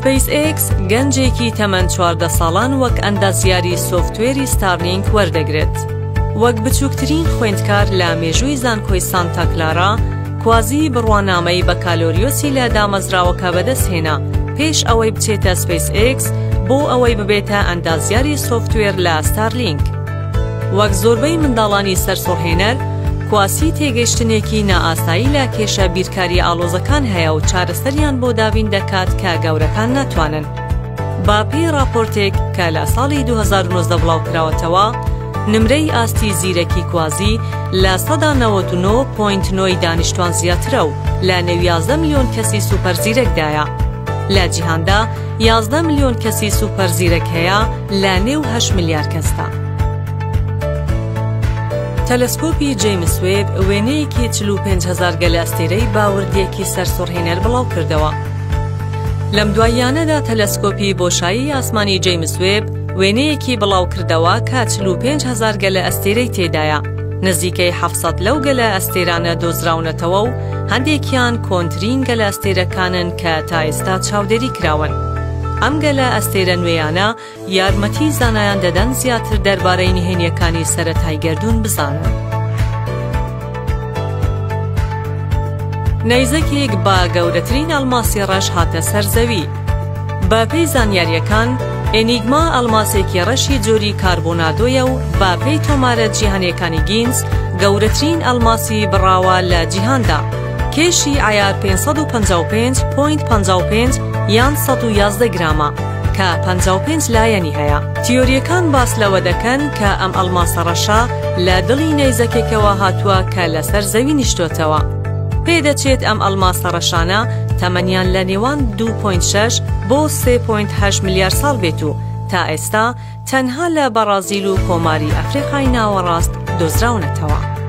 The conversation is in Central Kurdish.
SpaceX گەنجێکی تەمەن 14 ساڵان وەک ئەندازیاری سۆفتوێری ستارلینک وەردەگرێت. وەک بچووکترین خوێندکار لە مێژووی زانکۆی سانتا کلارا، کوازی بڕوانامەی بە کالۆریۆسی لە دامەزراوەکە بەدەستهێنا پێش ئەوەی بچێتە SpaceX بۆ ئەوەی ببێتە ئەندازیاری سۆفتوێر لە ستارلینک. وەک زۆربەی منداڵانی سەرسوڕهێنەر، کواسی تێگەیشتنێکی نائاسایی لە کێشە بیرکاری ئاڵۆزەکان هەیە و چارەسەریان بۆ داوین دەکات کە گەورەکان ناتوانن. با پێی راپۆرتێک کە لە ساڵی 2019 بڵاوکراوەتەوە، نمرەی ئاستی زیرەکی کوازی لە 99.9 دانیشتوان زیاترە و لە نێو 11 ملیۆن کەسی سوپەر زیرەکدایە. لە جیهاندا 11 ملیۆن کەسی سوپەر زیرەک هەیە لە نێو 8 ملیار کەسدا. تەلەسکۆپی جەیمس وێب وێنەیەکی 45,000 گەلە ئەستێرەی باوردیەکی سەرسوڕهێنەر بڵاو کردەوە. لەم دواییانەدا تەلەسکۆپی بۆشایی ئاسمانی جەیمس وێب وێنەیەکی بڵاو کردەوە کە 45,000 گەلە ئەستێرەی تێدایە. نزیکەی 700 لەو گەلە ئەستێرانە دۆزراونەتەوە و هەندێکیان کۆنترین گەلە ئەستێرەکانن کە تا ئێستا چاودێری کراون. ئەم گەلە ئەستێرە نوێیانە یارمەتی زانایان دەدەن زیاتر دەربارەی نهێنیەکانی سەرەتای گەردوون بزانن. نەیزەکێک بە گەورەترین ئەڵماسی ڕەش هاتە سەر زەوی. بە پێی زانیاریەکان، ئێنیگما ئەڵماسێکی ڕەشی جۆری کاربۆنادۆیە و بە پێی تۆمارە جیهانیەکانی گینز گەورەترین ئەڵماسی بڕاوە لە جیهاندا. کێشی عیار 555.55 یان 111 گرامە کە 55 لایەنی هەیە. تیۆریەکان باس لەوە دەکەن کە ئەم ئەڵماسە ڕەشە لە دڵی نەیزەکێکەوە هاتووە کە لەسەر زەوی نیشتۆتەوە. پێدەچێت ئەم ئەڵماسە ڕەشانە تەمەنیان لە نێوان 2.6 بۆ 3.8 ملیار ساڵ بێت و تا ئێستا تەنها لە بەرازیل و کۆماری ئەفریقای ناوەڕاست دۆزراونەتەوە.